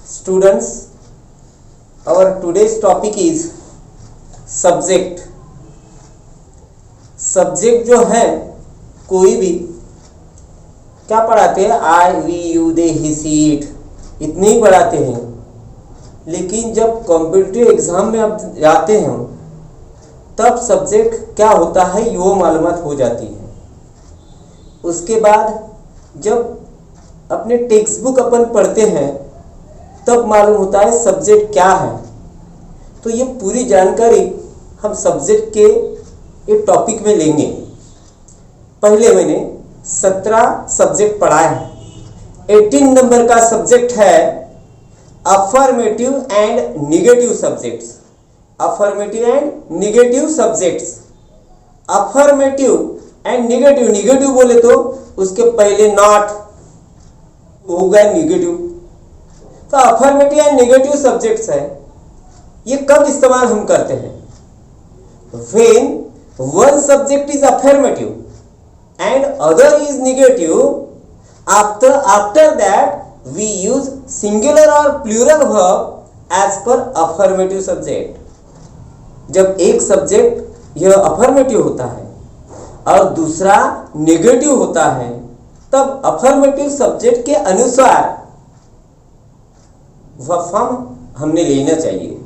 Students, our today's topic is subject. Subject जो है कोई भी क्या पढ़ाते हैं, I we you they he she it, इतने ही पढ़ाते हैं। लेकिन जब कॉम्पिटिटिव एग्जाम में आप जाते हैं तब सब्जेक्ट क्या होता है वो मालूमात हो जाती है। उसके बाद जब अपने टेक्स्ट बुक अपन पढ़ते हैं तब मालूम होता है सब्जेक्ट क्या है। तो ये पूरी जानकारी हम सब्जेक्ट के एक टॉपिक में लेंगे। पहले मैंने 17 सब्जेक्ट पढ़ाए हैं। 18 नंबर का सब्जेक्ट है affirmative and negative subjects. Affirmative and negative subjects. Affirmative and negative, negative बोले तो उसके पहले नॉट होगा निगेटिव। तो अफर्मेटिव एंड निगेटिव सब्जेक्ट्स है, ये कब इस्तेमाल हम करते हैं? When one subject is affirmative and other is negative, after that we use singular or plural verb as per affirmative subject. जब एक सब्जेक्ट यह अफर्मेटिव होता है और दूसरा नेगेटिव होता है तब अफर्मेटिव सब्जेक्ट के अनुसार वह फॉर्म हमने लेना चाहिए।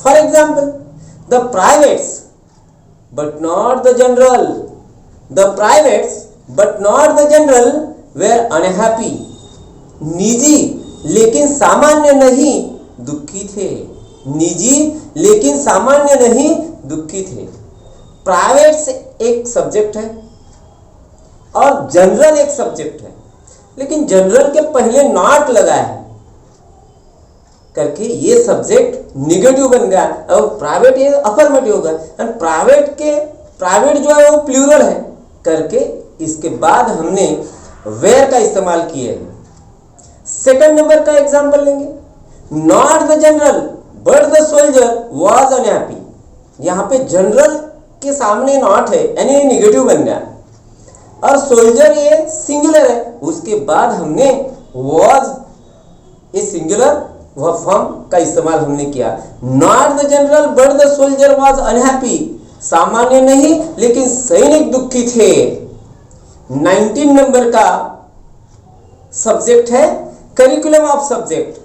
For example, the privates but not the general. The privates but not the general were unhappy. निजी लेकिन सामान्य नहीं दुखी थे। निजी लेकिन सामान्य नहीं दुखी थे। प्राइवेट्स एक सब्जेक्ट है और जनरल एक सब्जेक्ट है, लेकिन जनरल के पहले नॉट लगा है करके ये सब्जेक्ट निगेटिव बन गया और प्राइवेट ये अफर्मेटिव होगा। एंड प्राइवेट जो है वो प्लूरल है करके इसके बाद हमने वेयर का इस्तेमाल किए हैं। सेकंड नंबर का एग्जांपल लेंगे, not the general but the soldier was unhappy. यहाँ पे जनरल के सामने नॉट है यानी निगेटिव बन गया और सोल्जर ये सिंगुलर है, उसके बाद हमने वाज ये सिंगुलर वह फॉर्म का इस्तेमाल हमने किया। Not the general but the soldier was unhappy, सामान्य नहीं लेकिन सैनिक दुखी थे। 19 नंबर का सब्जेक्ट है curriculum of subject.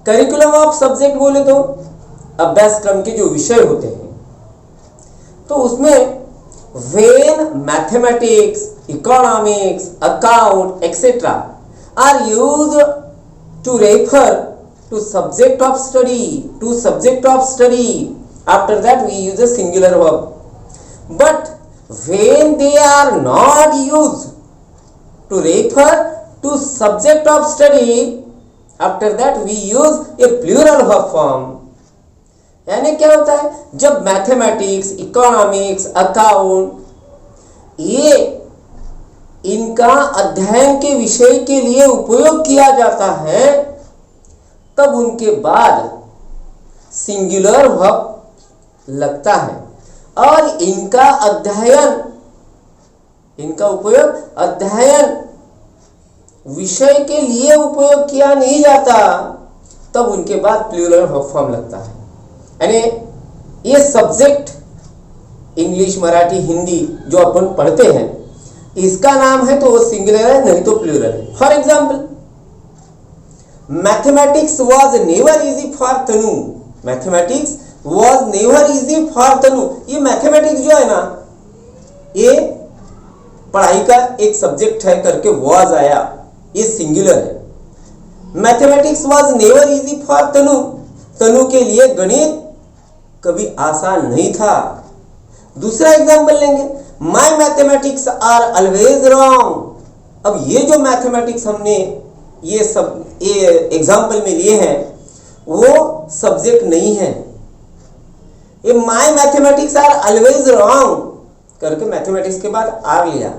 Curriculum of subject बोले तो अभ्यासक्रम के जो विषय होते हैं, तो उसमें when mathematics, economics, account etcetera are used to refer to subject of study, after that we use a singular verb. But when they are not used to refer to subject of study, after that we use a plural verb form. यानी क्या होता है, जब mathematics, economics, account ये इनका अध्ययन के विषय के लिए उपयोग किया जाता है तब उनके बाद सिंगुलर वर्ब लगता है और इनका अध्ययन, इनका उपयोग अध्ययन विषय के लिए उपयोग किया नहीं जाता तब उनके बाद प्लूरल वर्ब फॉर्म लगता है। यानी ये सब्जेक्ट इंग्लिश, मराठी, हिंदी जो अपन पढ़ते हैं इसका नाम है तो वो सिंगुलर है नहीं तो प्लूरल है। For example, mathematics was never easy for Tanu. Mathematics was never easy for Tanu. ये मैथमेटिक्स जो है ना ये पढ़ाई का एक सब्जेक्ट है करके वॉज आया, ये सिंगुलर है। Mathematics was never easy for Tanu, Tanu के लिए गणित कभी आसान नहीं था। दूसरा एग्जाम्पल लेंगे, माई मैथमेटिक्स आर ऑलवेज रॉन्ग। अब ये जो मैथमेटिक्स हमने ये एग्जाम्पल में लिए हैं वो सब्जेक्ट नहीं है। ये माई मैथमेटिक्स आर ऑलवेज रॉन्ग करके मैथमेटिक्स के बाद आर लिया।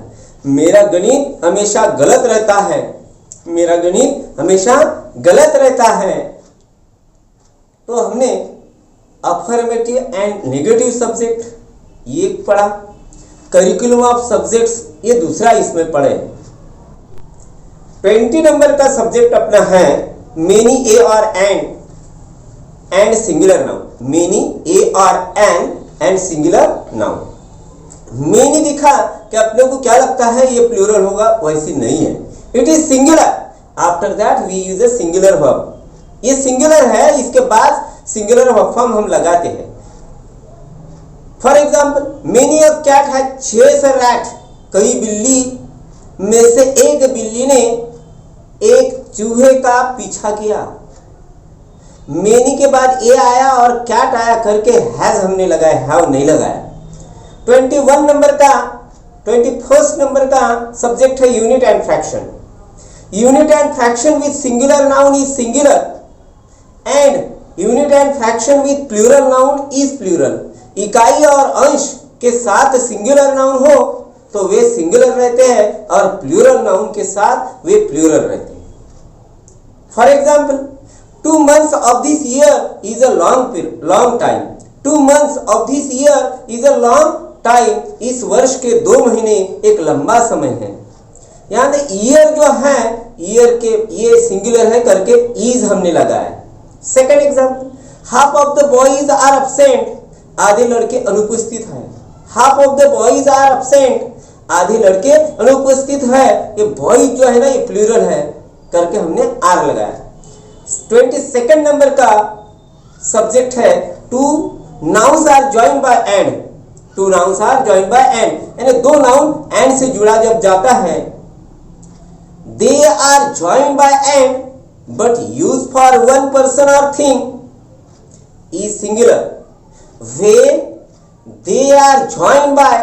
मेरा गणित हमेशा गलत रहता है, मेरा गणित हमेशा गलत रहता है। तो हमने अफर्मेटिव एंड नेगेटिव सब्जेक्ट ये पढ़ा। करिकुलम ऑफ सब्जेक्ट्स ये दूसरा इसमें पढ़े। 20 नंबर का सब्जेक्ट अपना है मेनी ए और एंड सिंगुलर नाउन, मेनी ए और एंड सिंगुलर नाउन। मेनी दिखा कि अपने को क्या लगता है ये प्लूरल होगा, वैसे नहीं है, it is singular. After that we use a singular verb, ये सिंगुलर है, इसके बाद सिंगुलर वर्ब फॉर्म हम लगाते हैं। For example, many a cat has chased a rat, कई बिल्ली में से एक बिल्ली ने एक चूहे का पीछा किया। मेनी के बाद ए आया और कैट आया करके हैज हमने लगाया, हैव नहीं लगाया। 21 नंबर का 21st नंबर का सब्जेक्ट है unit and fraction. Unit and fraction with singular noun is singular and unit and fraction with plural noun is plural. इकाई और अंश के साथ सिंगुलर नाउन हो तो वे सिंगुलर रहते हैं और प्लूरल नाउन के साथ वे प्लूरल रहते हैं। For example, 2 months of this year is a long time. 2 months of this year is a long time. इस वर्ष के 2 महीने एक लंबा समय है। यहाँ पे ईयर जो है, ईयर के ये सिंगुलर है करके इज हमने लगाया। Second example, half of the boys are absent, आधे लड़के अनुपस्थित हैं। Half of the boys are absent, आधे लड़के अनुपस्थित है। ये बॉयज जो है ना ये प्लूरल है करके हमने आर लगाया। 22nd नंबर का सब्जेक्ट है two nouns are join by and. Two nouns are join by and, यानी दो नाउन एंड से जुड़ा जब जाता है। They are join by and but use for one person और thing is singular. When they are joined by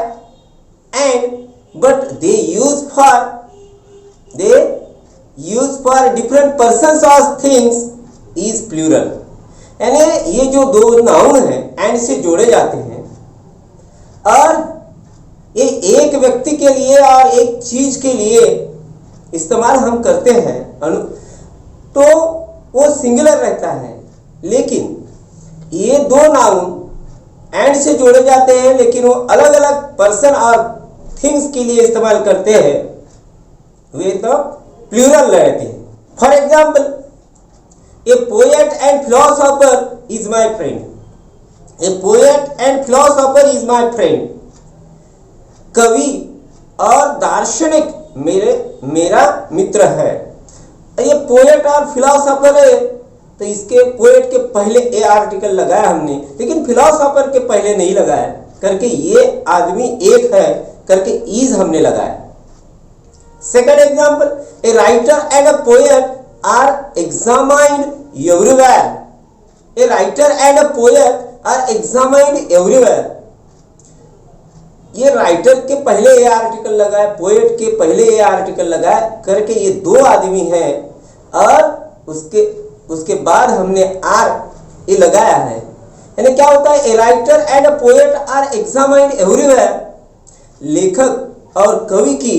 and but they use for different persons or things is plural। यानी ये जो दो नाउन है एंड से जोड़े जाते हैं और ये एक व्यक्ति के लिए और एक चीज के लिए इस्तेमाल हम करते हैं तो वो सिंगुलर रहता है। लेकिन ये दो नाउन एंड से जोड़े जाते हैं लेकिन वो अलग अलग पर्सन और थिंग्स के लिए इस्तेमाल करते हैं, वे तो प्लूरल रहते हैं। For example, A poet and philosopher is my friend. A poet and philosopher is my friend. कवि और दार्शनिक मेरा मित्र है। ये पोएट और फिलोसोफर है तो इसके पोएट के पहले ए आर्टिकल लगाया हमने, लेकिन फिलोसोफर के पहले नहीं लगाया करके ये आदमी एक है करके इज हमने लगाया। Second example, a writer and a poet are examined everywhere. A writer and a poet are examined everywhere. ये राइटर के पहले ए आर्टिकल लगाया, पोएट के पहले ए आर्टिकल लगाया करके ये दो आदमी हैं और उसके बाद हमने आर ए लगाया है। यानी क्या होता है, a writer and a poet are examined everywhere. लेखक और कवि की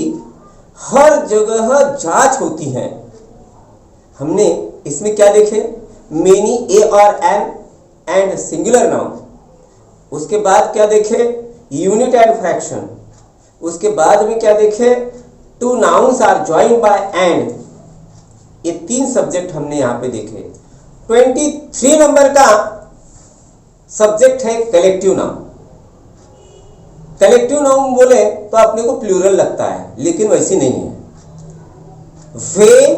हर जगह जांच होती है। हमने इसमें क्या देखे, मेनी ए और एंड सिंगुलर नाउन। उसके बाद क्या देखे, यूनिट एंड फ्रैक्शन। उसके बाद में क्या देखे, two nouns are join by and. ये 3 सब्जेक्ट हमने यहां पे देखे। 23 नंबर का सब्जेक्ट है कलेक्टिव नाउन। कलेक्टिव नाउन बोले तो अपने को प्लूरल लगता है, लेकिन वैसे नहीं है। वे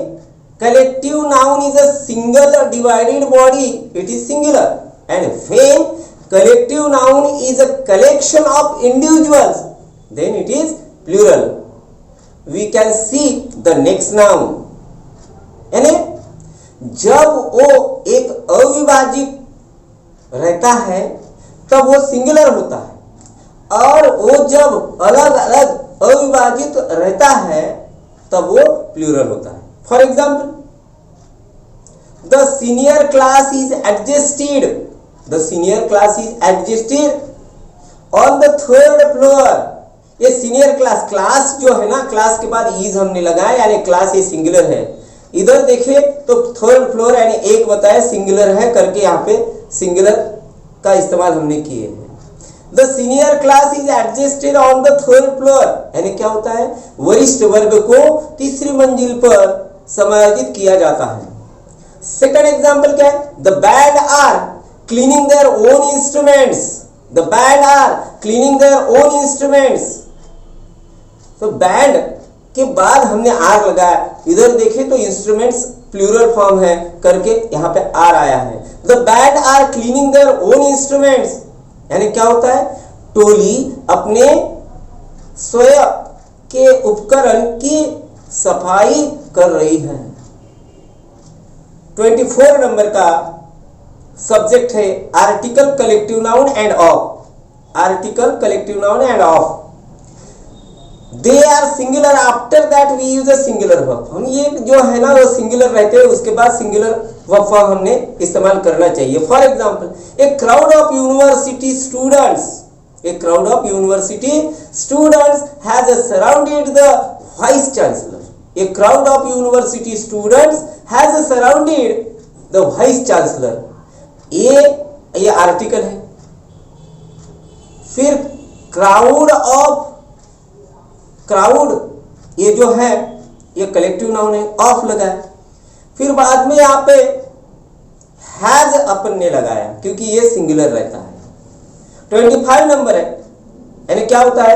collective noun is a single divided body, it is singular. And when collective noun is a collection of individuals, then it is plural. We can see the next noun. यानी जब वो एक अविभाजित रहता है तब वो सिंगुलर होता है, और वो जब अलग अलग अविभाजित रहता है तब वो प्लूरल होता है। For example, the senior class is adjusted. The senior class is adjusted on the 3rd floor. ये सीनियर क्लास जो है ना, क्लास के बाद इज हमने लगाया, यानी क्लास ये सिंगुलर है। इधर देखिए तो 3rd फ्लोर यानी एक बताया सिंगुलर है करके यहाँ पे सिंगुलर का इस्तेमाल हमने किए हैं। The senior class is adjusted on the 3rd floor, यानी क्या होता है, वरिष्ठ वर्ग को 3री मंजिल पर समायोजित किया जाता है। सेकंड एग्जांपल क्या है? The band are cleaning their own instruments, the band are cleaning their own instruments. तो बैंड के बाद हमने आर लगाया, इधर देखें तो इंस्ट्रूमेंट्स प्लूरल फॉर्म है करके यहाँ पे आर आया है। The band are cleaning their own instruments, यानी क्या होता है? टोली अपने स्वयं के उपकरण की सफाई कर रही है। 24 नंबर का सब्जेक्ट है article, collective noun and of. Article, collective noun and of, they are singular after that we use a singular verb. हम ये जो है ना वो सिंगुलर रहते हैं, उसके बाद सिंगुलर वर्ब फॉर्म हमने इस्तेमाल करना चाहिए। For example, a crowd of university students, a crowd of university students has surrounded the vice chancellor. A crowd of university students has surrounded the vice chancellor. ये article है। फिर crowd of, crowd ये जो है ये collective noun है, of लगाया। फिर बाद में यहाँ पे हैज अपन ने लगाया क्योंकि ये सिंगुलर रहता है। 25 नंबर है, यानी क्या होता है?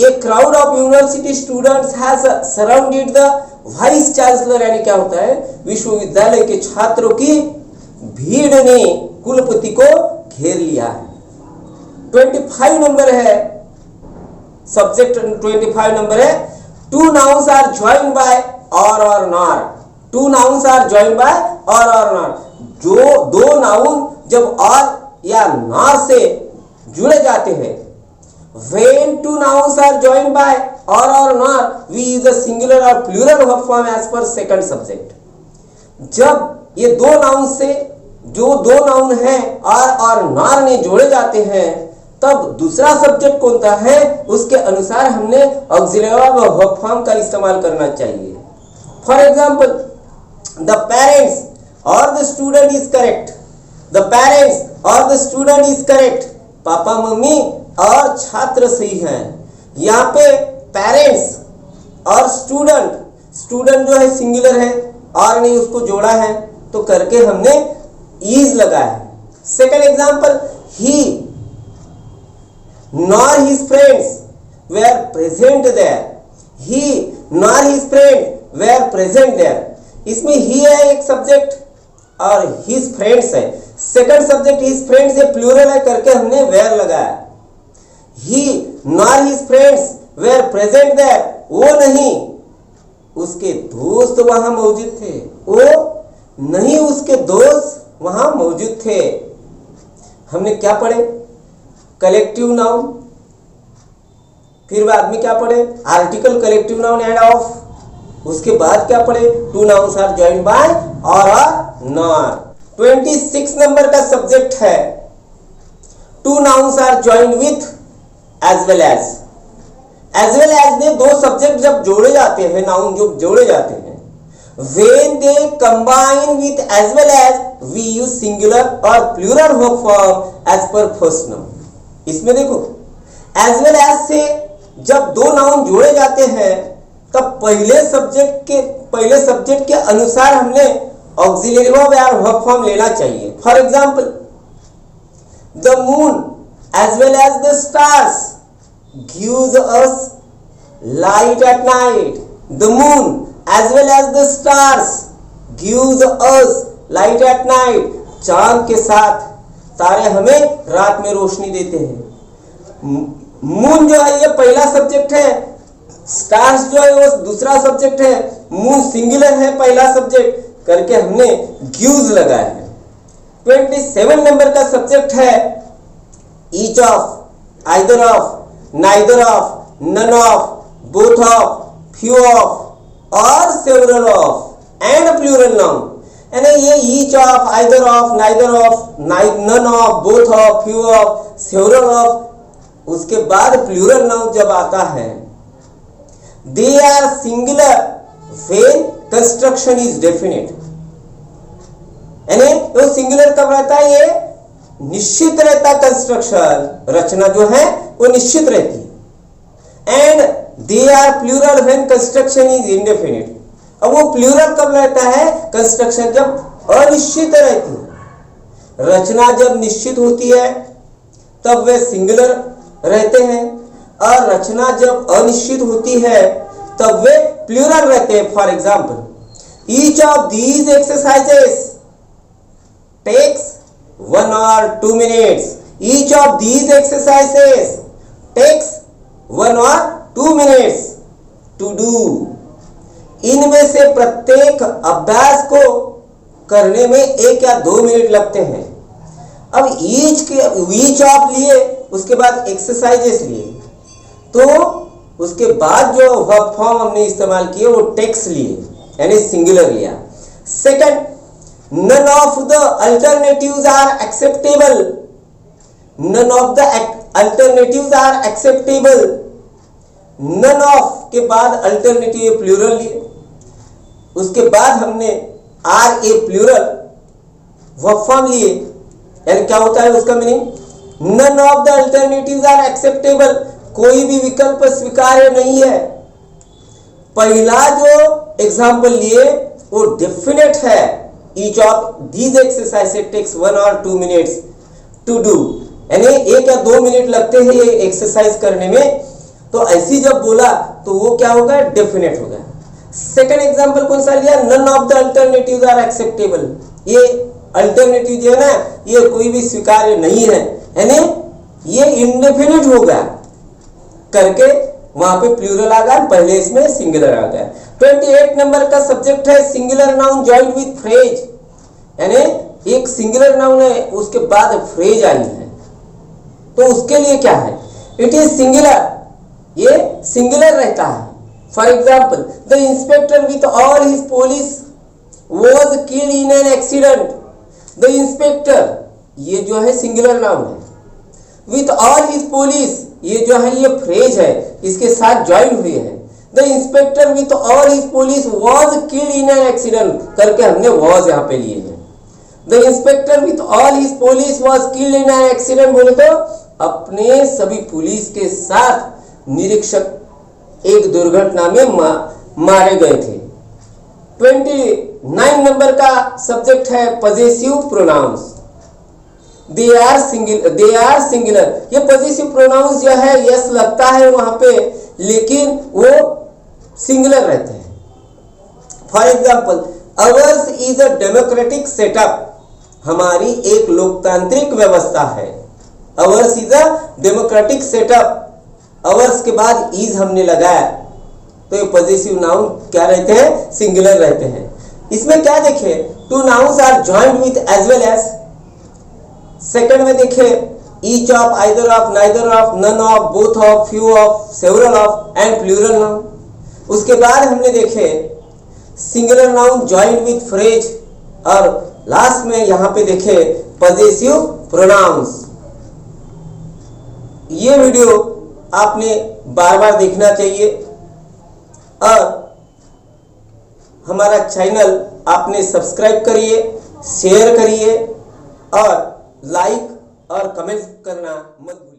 A crowd of university students has surrounded the vice chancellor, यानी क्या होता है? विश्वविद्यालय के छात्रों की भीड़ ने कुलपति को घेर लिया है। 25 नंबर है सब्जेक्ट, 25 नंबर है two nouns are joined by और not. Two nouns are joined by और नॉट, जो दो नाउन जब और या नॉर से जुड़े जाते हैं। When two nouns are joined by or not, we use a singular or plural verb form as per second subject. जब ये दो नाउन से जो दो नाउन है और नॉर ने जोड़े जाते हैं तब दूसरा सब्जेक्ट कौन सा है उसके अनुसार हमने ऑक्सिलरी वर्ब फॉर्म का इस्तेमाल करना चाहिए। For example, the parents or the student is correct. The parents or the student is correct, पापा मम्मी और छात्र सही हैं। यहाँ पे पेरेंट्स और स्टूडेंट, स्टूडेंट जो है सिंगुलर है और नहीं उसको जोड़ा है तो करके हमने इज लगाया है। Second example, he nor his friends were present there. He nor his friend were present there. इसमें ही है एक सब्जेक्ट और हिज फ्रेंड्स है। सेकंड सब्जेक्ट हिज फ्रेंड्स है, प्लूरल है करके हमने वेयर लगाया। He nor his friends were present there, वो नहीं उसके दोस्त वहां मौजूद थे। वो नहीं उसके दोस्त वहां मौजूद थे। हमने क्या पढ़े? कलेक्टिव नाउन, फिर बाद में क्या पढ़े? Article, collective noun and of. उसके बाद क्या पढ़े? Two nouns are joined by और नॉट। 26 नंबर का सब्जेक्ट है two nouns are joined with as well as. As well as ने दो सब्जेक्ट जब जोड़े जाते हैं, नाउन जो जोड़े जाते हैं, when they combine with as well as we use singular और plural verb form as per first noun। इसमें देखो as well as से जब दो नाउन जोड़े जाते हैं तब पहले सब्जेक्ट के अनुसार हमने ऑक्सिलरी वर्ब या वर्ब फॉर्म लेना चाहिए। For example, the moon as well as the stars gives us light at night. The moon as well as the stars gives us light at night. चांद के साथ तारे हमें रात में रोशनी देते हैं। मून जो है ये पहला सब्जेक्ट है, स्टार्स जो है वो दूसरा सब्जेक्ट है, मून सिंगुलर है पहला सब्जेक्ट करके हमने गिव्स लगाया है। 27 नंबर का सब्जेक्ट है each of, either of, neither of, none of, both of, few of और several of and plural noun। यानी ये each of, either of, neither of, none of, both of, few of, several of, उसके बाद plural noun जब आता है they are singular when construction is definite। यानी वो सिंगुलर कब रहता है? ये निश्चित रहता, कंस्ट्रक्शन रचना जो है वो निश्चित रहती है। And they are plural when construction is indefinite. अब वो प्लूरल कब रहता है? कंस्ट्रक्शन जब अनिश्चित रहती है। रचना जब निश्चित होती है तब वे सिंगुलर रहते हैं, और रचना जब अनिश्चित होती है तब वे प्लूरल रहते हैं। For example, each of these exercises takes 1 or 2 minutes. Each of these exercises takes 1 or 2 minutes to do. इनमें से प्रत्येक अभ्यास को करने में 1 या 2 मिनट लगते हैं। अब ईच ऑफ लिए, उसके बाद एक्सरसाइजेस लिए, तो उसके बाद जो वर्ब फॉर्म हमने इस्तेमाल किए वो टेक्स लिए, यानी सिंगुलर लिया। Second, none of the alternatives are acceptable. None of the alternatives are acceptable. None of के बाद अल्टरनेटिव प्लूरल लिए, उसके बाद हमने are a plural verb form लिए, यानी क्या होता है उसका meaning? None of the alternatives are acceptable. कोई भी विकल्प स्वीकार्य नहीं है। पहला जो एग्जाम्पल लिए वो डेफिनेट है। Each of these exercises takes 1 or 2 minutes to do, यानी 1 या 2 मिनट लगते हैं ये एक्सरसाइज करने में। तो ऐसी जब बोला तो वो क्या होगा? डेफिनेट होगा। सेकंड एग्जांपल कौन सा लिया? None of the alternatives are acceptable. ये अल्टरनेटिव जो है ना, ये कोई भी स्वीकार्य नहीं है, यानी ये इंडेफिनिट होगा करके वहां पे प्लूरल आ गया, पहले इसमें सिंगुलर आ गया। 28 नंबर का सब्जेक्ट है singular noun joined with phrase, यानी एक सिंगुलर नाउन है उसके बाद फ्रेज आई है, तो उसके लिए क्या है? इट इज सिंगुलर, ये सिंगुलर रहता है। For example, the inspector with all his police was killed in an accident. The inspector, ये जो है सिंगुलर नाउन है। विथ ऑल हिज पुलिस, ये जो है ये फ्रेज है, इसके साथ ज्वाइन हुए हैं। The inspector with all his police was killed in an accident करके हमने वॉज यहाँ पे लिए हैं। The inspector with all his police was killed in an accident बोले तो अपने सभी पुलिस के साथ निरीक्षक एक दुर्घटना में मारे गए थे। 29 नंबर का सब्जेक्ट है possessive pronouns. They are singular. ये पॉजिटिव प्रोनाउंस जो है यस लगता है वहां पे, लेकिन वो सिंगुलर रहते हैं। For example, ours is a democratic setup. हमारी एक लोकतांत्रिक व्यवस्था है। Ours is a democratic setup. Ours के बाद इज हमने लगाया तो ये पॉजिटिव नाउन क्या रहते हैं? सिंगुलर रहते हैं। इसमें क्या देखे? Two nouns are joined with as well as. Second में देखे each of, either of, neither of, none of, both of, few of, several of and plural noun. उसके बाद हमने देखे singular noun joined with phrase, और last में यहां पे देखे पजेसिव प्रोनाउंस। ये वीडियो आपने बार बार देखना चाहिए, और हमारा चैनल आपने सब्सक्राइब करिए, शेयर करिए और लाइक और कमेंट करना मत भूलिए।